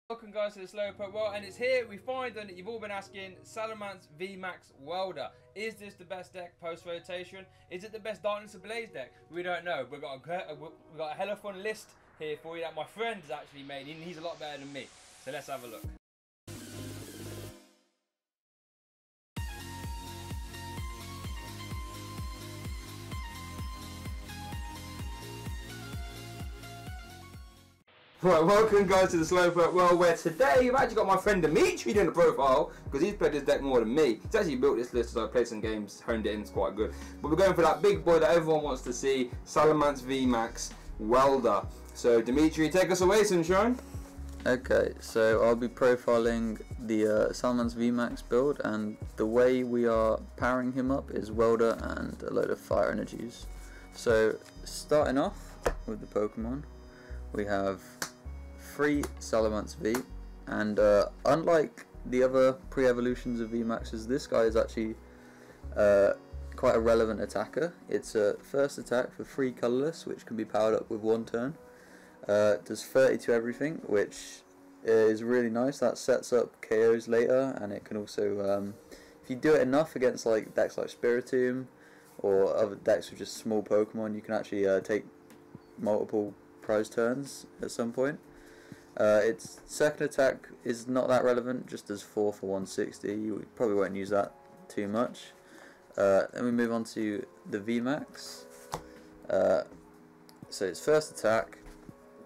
Welcome guys to the Slowpoke World, and it's here we find that you've all been asking Salamence VMAX Welder. Is this the best deck post rotation? Is it the best Darkness Ablaze deck? We don't know. We've got a hella fun list here for you that my friend has actually made, and he's a lot better than me. So let's have a look. Right, welcome guys to the Slowpoke World, where today I've actually got my friend Dimitri doing the profile because he's played this deck more than me. He's actually built this list, so I played some games, honed it in, it's quite good. But we're going for that big boy that everyone wants to see, Salamence VMAX Welder. So Dimitri, take us away, sunshine. Okay, so I'll be profiling the Salamence VMAX build, and the way we are powering him up is Welder and a load of fire energies. So starting off with the Pokemon, we have 3 Salamence V, and unlike the other pre-evolutions of VMAXs, this guy is actually quite a relevant attacker. It's a first attack for 3 colourless, which can be powered up with 1 turn. Does 30 to everything, which is really nice. That sets up KOs later, and it can also, if you do it enough against like decks like Spiritomb or other decks with just small Pokemon, you can actually take multiple prize turns at some point. Its second attack is not that relevant, just does 4 for 160. You probably won't use that too much. Then we move on to the VMAX. So its first attack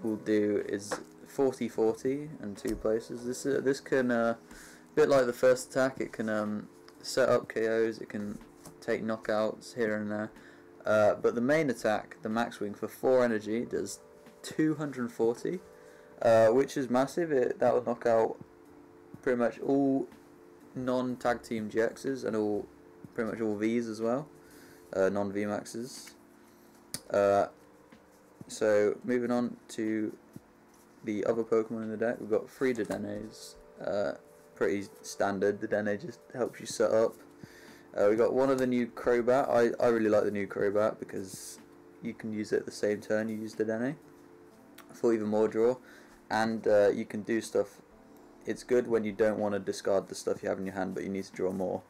will do is 40-40 and 2 places. This can, a bit like the first attack, it can set up KOs, it can take knockouts here and there. But the main attack, the Max Wing for 4 energy, does 240, which is massive. That will knock out pretty much all non-tag team GXs and pretty much all Vs as well, non-VMAXs. So moving on to the other Pokemon in the deck, we've got 3 Dedennes, pretty standard. The Dene just helps you set up. We got one of the new Crobat. I really like the new Crobat because you can use it at the same turn you use the Dene for even more draw, and you can do stuff. It's good when you don't want to discard the stuff you have in your hand but you need to draw more.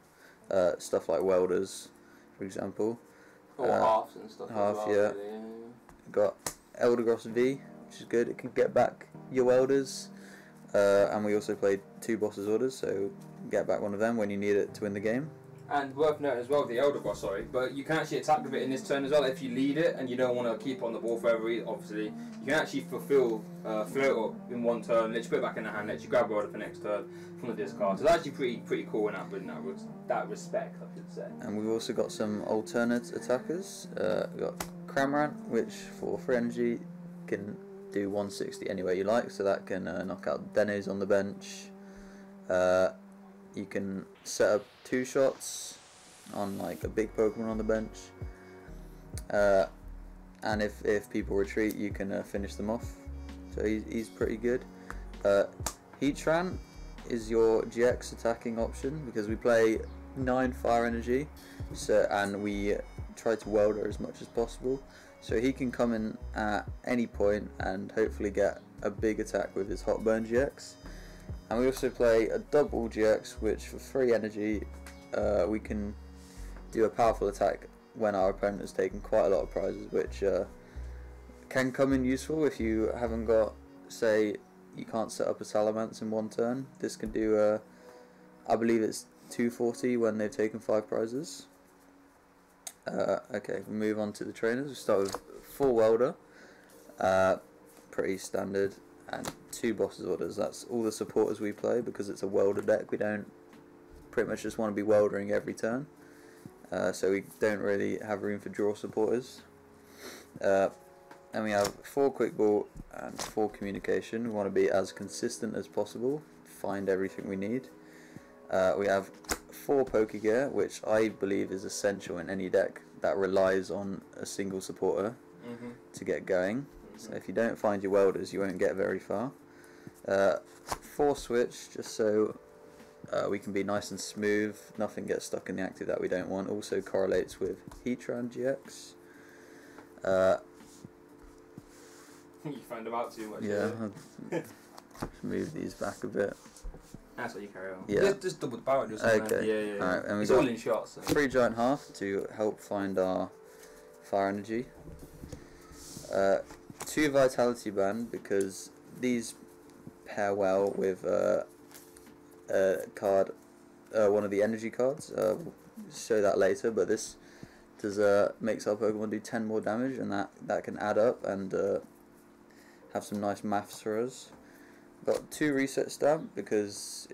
Stuff like Welders, for example. Or halves and stuff. Half, as well, yeah. really, yeah. Got Eldegoss V, which is good. It can get back your Welders, and we also played 2 Boss's Orders, so get back one of them when you need it to win the game. And worth noting as well, the Eldegoss, sorry, but you can actually attack with it in this turn as well. If you lead it and you don't want to keep it on the ball forever, obviously, you can actually fulfill float up in 1 turn, let you put it back in the hand, let you grab Welder for next turn from the discard. So that's actually pretty cool in that respect, I should say. And we've also got some alternate attackers. We've got Cramorant, which for 3 energy can do 160 anywhere you like, so that can knock out Denes on the bench. You can set up 2 shots on like a big Pokemon on the bench, and if people retreat, you can finish them off. So he's pretty good. Heatran is your GX attacking option because we play 9 fire energy, and we try to Welder as much as possible. So he can come in at any point and hopefully get a big attack with his Hot Burn GX. And we also play a double GX, which for 3 energy, we can do a powerful attack when our opponent has taken quite a lot of prizes, which can come in useful if you haven't got, say, you can't set up a Salamence in 1 turn. This can do, I believe it's 240 when they've taken 5 prizes. Okay, we move on to the trainers. We start with 4 Welder, pretty standard, and 2 Boss's Orders. That's all the supporters we play because it's a Welder deck. We don't pretty much just want to be weldering every turn, so we don't really have room for draw supporters. And we have 4 Quick Ball and 4 Communication. We want to be as consistent as possible, find everything we need. We have 4 Pokegear, which I believe is essential in any deck that relies on a single supporter to get going. So if you don't find your Welders, you won't get very far. 4 Switch, just so we can be nice and smooth, nothing gets stuck in the active that we don't want. Also correlates with Heatran GX. You found them out too much. Yeah. move these back a bit. That's what you carry on. Yeah. Just double the power. Okay. Yeah. Alright, and we it's got all in shots. So. 3 giant half to help find our fire energy. 2 vitality band because these pair well with a card, one of the energy cards. We'll show that later, but this does makes our Pokemon do 10 more damage, and that can add up and have some nice maths for us. Got 2 reset stamp because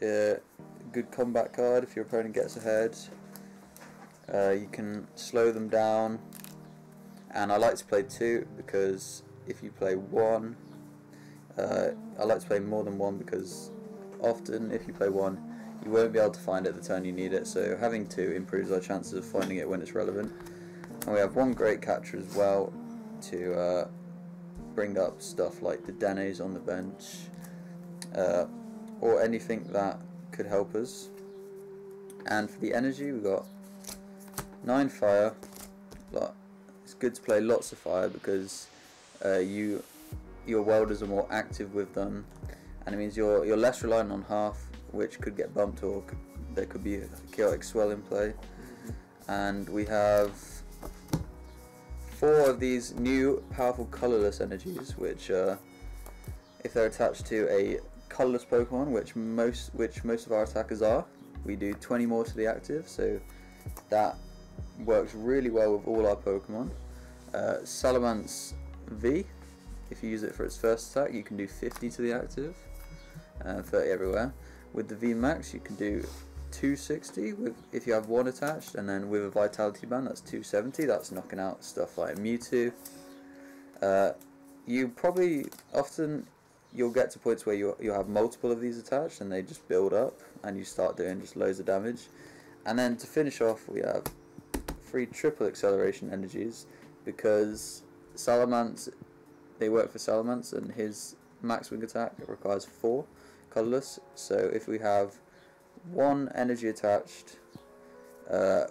good combat card. If your opponent gets ahead, you can slow them down. And I like to play 2 because if you play 1, I like to play more than 1 because often if you play 1, you won't be able to find it the turn you need it. So having 2 improves our chances of finding it when it's relevant. And we have 1 great catcher as well to bring up stuff like the Denes on the bench. Or anything that could help us. And for the energy, we've got 9 fire. It's good to play lots of fire because your welders are more active with them, and it means you're less reliant on half, which could get bumped, or there could be a chaotic swell in play. And we have 4 of these new powerful colorless energies, which if they're attached to a colorless Pokemon, which most of our attackers are, we do 20 more to the active, so that works really well with all our Pokemon. Salamence V, if you use it for its first attack, you can do 50 to the active, 30 everywhere. With the VMAX, you can do 260 if you have 1 attached, and then with a Vitality Band, that's 270. That's knocking out stuff like Mewtwo. You probably you'll get to points where you'll have multiple of these attached, and they just build up, and you start doing just loads of damage. And then to finish off, we have 3 triple acceleration energies because Salamence, they work for Salamence, and his max wing attack requires 4 colorless. So if we have 1 energy attached,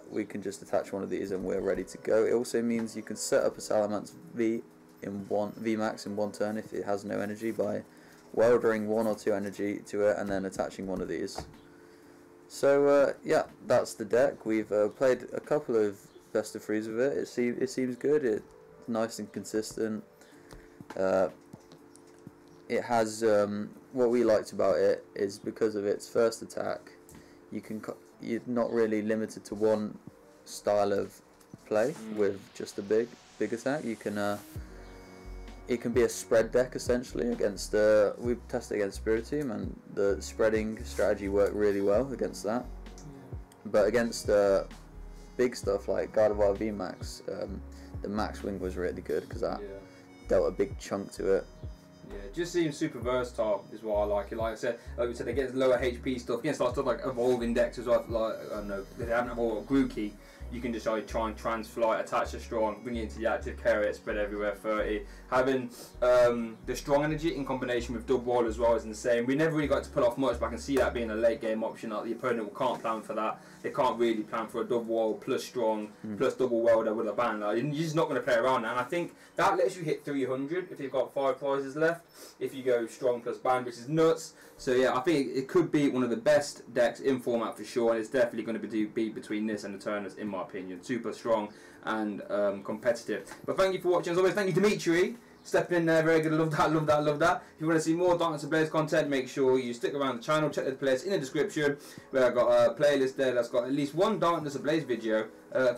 we can just attach 1 of these and we're ready to go. It also means you can set up a Salamence VMAX in 1 turn if it has no energy by weldering 1 or 2 energy to it and then attaching 1 of these. So yeah, that's the deck. We've played a couple of best of 3s with it. It seems good. It's nice and consistent. It has what we liked about it is because of its first attack, you're not really limited to 1 style of play with just a big attack. You can it can be a spread deck essentially against we've tested against Spiritomb, and the spreading strategy worked really well against that. But against big stuff like Gardevoir VMAX, the max wing was really good because that dealt a big chunk to it. Yeah, it just seems super versatile is why I like it. Like we said, against lower HP stuff, against stuff like evolving decks as well. Like I don't know, they haven't evolved Grookey. You can just try and transflight, attach a strong, bring it into the active, carry it, spread everywhere, 30. Having the strong energy in combination with Dub Wall as well is insane. We never really got to pull off much, but I can see that being a late game option. Like the opponent can't plan for that. They can't really plan for a Dub Wall plus strong plus double welder with a ban. Like, you're just not going to play around. And I think that lets you hit 300 if you've got 5 prizes left. If you go strong plus ban, which is nuts. So yeah, I think it could be one of the best decks in format for sure, and it's definitely going to be between this and the Turners in my opinion. Super strong and competitive. But thank you for watching as always. Thank you Dimitri, stepping in there, very good. Love that. If you want to see more Darkness Ablaze content, make sure you stick around the channel. Check the playlist in the description where I've got a playlist there that's got at least 1 Darkness Ablaze video a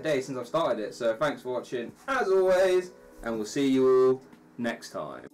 day since I've started it. So thanks for watching as always, and we'll see you all next time.